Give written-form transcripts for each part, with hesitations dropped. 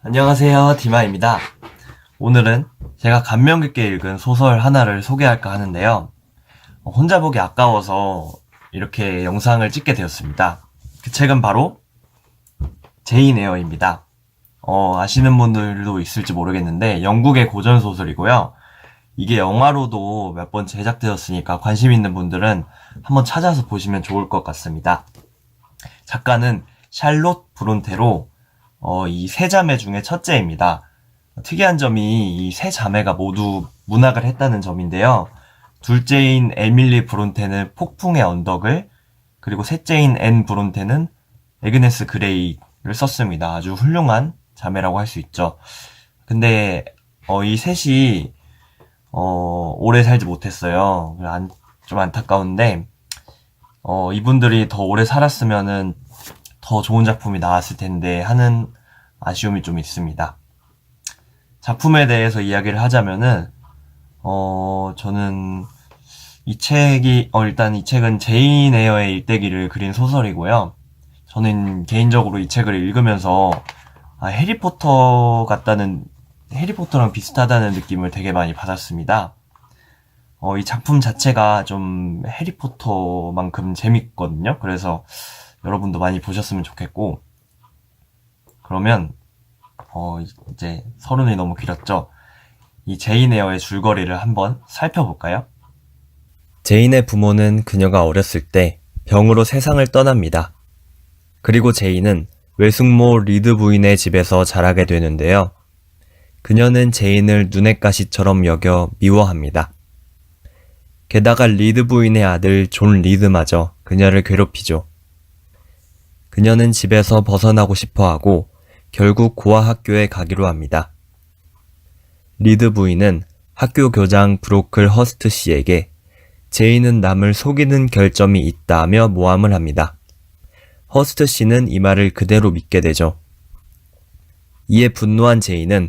안녕하세요, 디마입니다. 오늘은 제가 감명 깊게 읽은 소설 하나를 소개할까 하는데요. 혼자 보기 아까워서 이렇게 영상을 찍게 되었습니다. 그 책은 바로 제인 에어입니다. 아시는 분들도 있을지 모르겠는데 영국의 고전 소설이고요. 이게 영화로도 몇 번 제작되었으니까 관심 있는 분들은 한번 찾아서 보시면 좋을 것 같습니다. 작가는 샬롯 브론테로 이 세 자매 중에 첫째입니다. 특이한 점이 이 세 자매가 모두 문학을 했다는 점인데요. 둘째인 에밀리 브론테는 폭풍의 언덕을, 그리고 셋째인 앤 브론테는 에그네스 그레이를 썼습니다. 아주 훌륭한 자매라고 할 수 있죠. 근데 이 셋이 오래 살지 못했어요. 좀 안타까운데 이분들이 더 오래 살았으면은 더 좋은 작품이 나왔을 텐데 하는 아쉬움이 좀 있습니다. 작품에 대해서 이야기를 하자면은 저는 일단 이 책은 제인 에어의 일대기를 그린 소설이고요. 저는 개인적으로 이 책을 읽으면서 해리포터랑 비슷하다는 느낌을 되게 많이 받았습니다. 이 작품 자체가 좀 해리포터만큼 재밌거든요. 그래서 여러분도 많이 보셨으면 좋겠고, 그러면 이제 서론이 너무 길었죠. 이 제인 에어의 줄거리를 한번 살펴볼까요? 제인의 부모는 그녀가 어렸을 때 병으로 세상을 떠납니다. 그리고 제인은 외숙모 리드 부인의 집에서 자라게 되는데요. 그녀는 제인을 눈엣 가시처럼 여겨 미워합니다. 게다가 리드 부인의 아들 존 리드마저 그녀를 괴롭히죠. 그녀는 집에서 벗어나고 싶어하고 결국 고아 학교에 가기로 합니다. 리드 부인은 학교 교장 브로클 허스트 씨에게 제인은 남을 속이는 결점이 있다며 모함을 합니다. 허스트 씨는 이 말을 그대로 믿게 되죠. 이에 분노한 제인은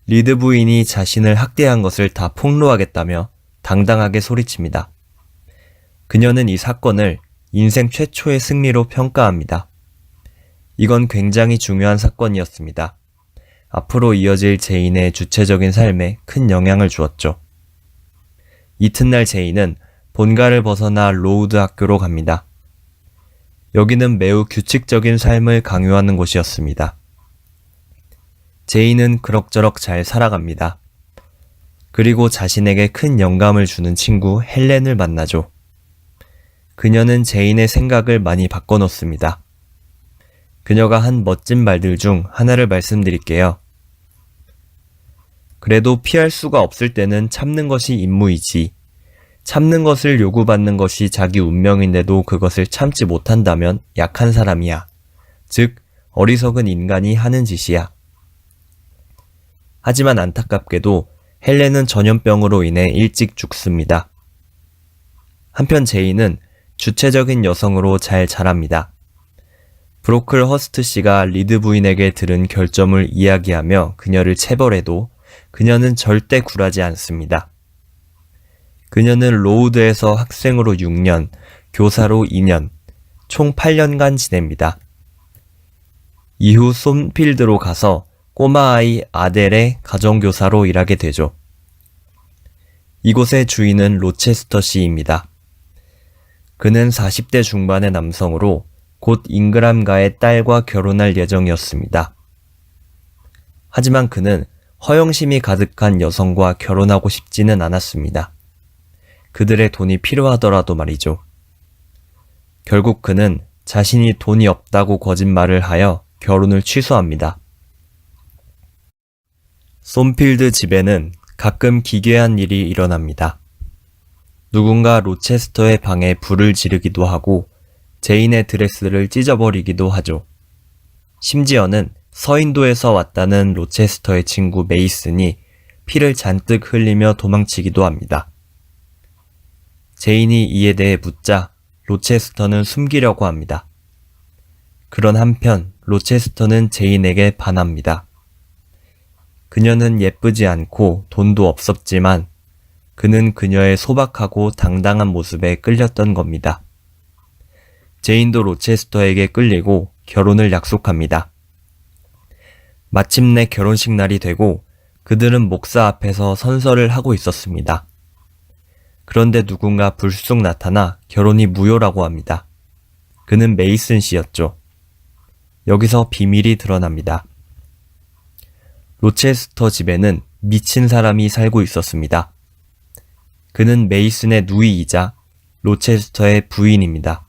리드 부인이 자신을 학대한 것을 다 폭로하겠다며 당당하게 소리칩니다. 그녀는 이 사건을 인생 최초의 승리로 평가합니다. 이건 굉장히 중요한 사건이었습니다. 앞으로 이어질 제인의 주체적인 삶에 큰 영향을 주었죠. 이튿날 제인은 본가를 벗어나 로우드 학교로 갑니다. 여기는 매우 규칙적인 삶을 강요하는 곳이었습니다. 제인은 그럭저럭 잘 살아갑니다. 그리고 자신에게 큰 영감을 주는 친구 헬렌을 만나죠. 그녀는 제인의 생각을 많이 바꿔놓습니다. 그녀가 한 멋진 말들 중 하나를 말씀드릴게요. 그래도 피할 수가 없을 때는 참는 것이 임무이지. 참는 것을 요구받는 것이 자기 운명인데도 그것을 참지 못한다면 약한 사람이야. 즉, 어리석은 인간이 하는 짓이야. 하지만 안타깝게도 헬렌은 전염병으로 인해 일찍 죽습니다. 한편 제인은 주체적인 여성으로 잘 자랍니다. 브로클 허스트 씨가 리드 부인에게 들은 결점을 이야기하며 그녀를 체벌해도 그녀는 절대 굴하지 않습니다. 그녀는 로우드에서 학생으로 6년, 교사로 2년, 총 8년간 지냅니다. 이후 솜필드로 가서 꼬마 아이 아델의 가정교사로 일하게 되죠. 이곳의 주인은 로체스터 씨입니다. 그는 40대 중반의 남성으로 곧 잉그람가의 딸과 결혼할 예정이었습니다. 하지만 그는 허영심이 가득한 여성과 결혼하고 싶지는 않았습니다. 그들의 돈이 필요하더라도 말이죠. 결국 그는 자신이 돈이 없다고 거짓말을 하여 결혼을 취소합니다. 솜필드 집에는 가끔 기괴한 일이 일어납니다. 누군가 로체스터의 방에 불을 지르기도 하고 제인의 드레스를 찢어버리기도 하죠. 심지어는 서인도에서 왔다는 로체스터의 친구 메이슨이 피를 잔뜩 흘리며 도망치기도 합니다. 제인이 이에 대해 묻자 로체스터는 숨기려고 합니다. 그런 한편 로체스터는 제인에게 반합니다. 그녀는 예쁘지 않고 돈도 없었지만 그는 그녀의 소박하고 당당한 모습에 끌렸던 겁니다. 제인도 로체스터에게 끌리고 결혼을 약속합니다. 마침내 결혼식 날이 되고 그들은 목사 앞에서 선서를 하고 있었습니다. 그런데 누군가 불쑥 나타나 결혼이 무효라고 합니다. 그는 메이슨 씨였죠. 여기서 비밀이 드러납니다. 로체스터 집에는 미친 사람이 살고 있었습니다. 그는 메이슨의 누이이자 로체스터의 부인입니다.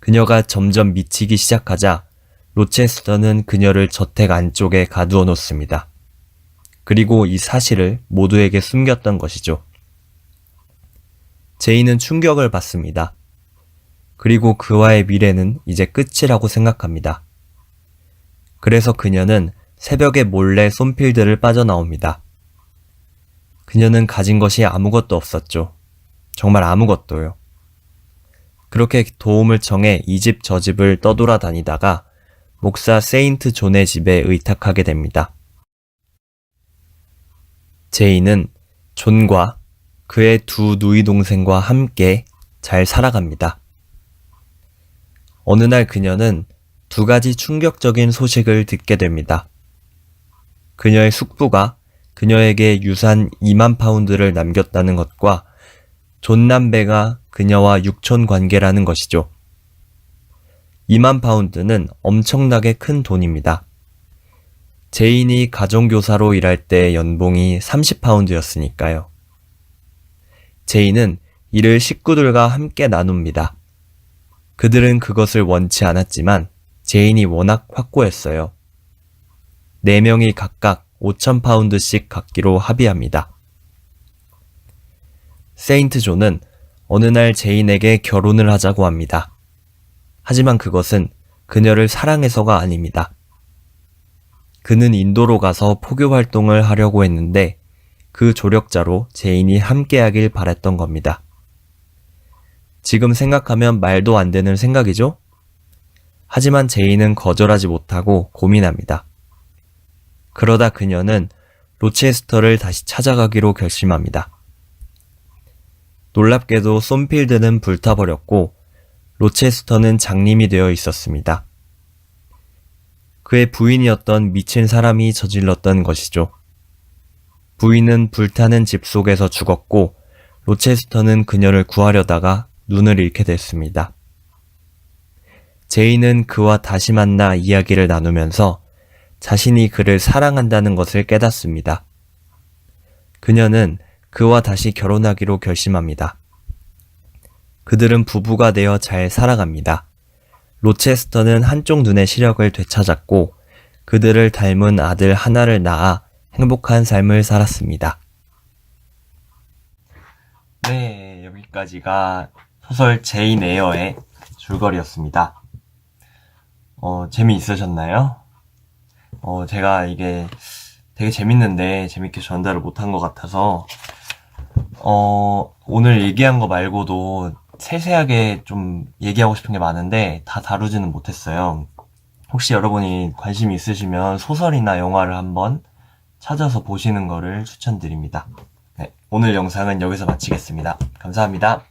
그녀가 점점 미치기 시작하자 로체스터는 그녀를 저택 안쪽에 가두어 놓습니다. 그리고 이 사실을 모두에게 숨겼던 것이죠. 제이는 충격을 받습니다. 그리고 그와의 미래는 이제 끝이라고 생각합니다. 그래서 그녀는 새벽에 몰래 솜필드를 빠져나옵니다. 그녀는 가진 것이 아무것도 없었죠. 정말 아무것도요. 그렇게 도움을 청해 이 집 저 집을 떠돌아다니다가 목사 세인트 존의 집에 의탁하게 됩니다. 제이는 존과 그의 두 누이 동생과 함께 잘 살아갑니다. 어느 날 그녀는 두 가지 충격적인 소식을 듣게 됩니다. 그녀의 숙부가 그녀에게 유산 2만 파운드를 남겼다는 것과 존 남배가 그녀와 육촌 관계라는 것이죠. 2만 파운드는 엄청나게 큰 돈입니다. 제인이 가정교사로 일할 때 연봉이 30파운드였으니까요. 제인은 이를 식구들과 함께 나눕니다. 그들은 그것을 원치 않았지만 제인이 워낙 확고했어요. 4명이 각각 5,000파운드씩 갖기로 합의합니다. 세인트 존은 어느 날 제인에게 결혼을 하자고 합니다. 하지만 그것은 그녀를 사랑해서가 아닙니다. 그는 인도로 가서 포교 활동을 하려고 했는데 그 조력자로 제인이 함께하길 바랬던 겁니다. 지금 생각하면 말도 안 되는 생각이죠? 하지만 제인은 거절하지 못하고 고민합니다. 그러다 그녀는 로체스터를 다시 찾아가기로 결심합니다. 놀랍게도 솜필드는 불타버렸고 로체스터는 장님이 되어 있었습니다. 그의 부인이었던 미친 사람이 저질렀던 것이죠. 부인은 불타는 집 속에서 죽었고 로체스터는 그녀를 구하려다가 눈을 잃게 됐습니다. 제이는 그와 다시 만나 이야기를 나누면서 자신이 그를 사랑한다는 것을 깨닫습니다. 그녀는 그와 다시 결혼하기로 결심합니다. 그들은 부부가 되어 잘 살아갑니다. 로체스터는 한쪽 눈의 시력을 되찾았고 그들을 닮은 아들 하나를 낳아 행복한 삶을 살았습니다. 네, 여기까지가 소설 제인 에어의 줄거리였습니다. 재미있으셨나요? 제가 이게 되게 재밌는데 재밌게 전달을 못한 것 같아서 오늘 얘기한 거 말고도 세세하게 좀 얘기하고 싶은 게 많은데 다 다루지는 못했어요. 혹시 여러분이 관심이 있으시면 소설이나 영화를 한번 찾아서 보시는 거를 추천드립니다. 네, 오늘 영상은 여기서 마치겠습니다. 감사합니다.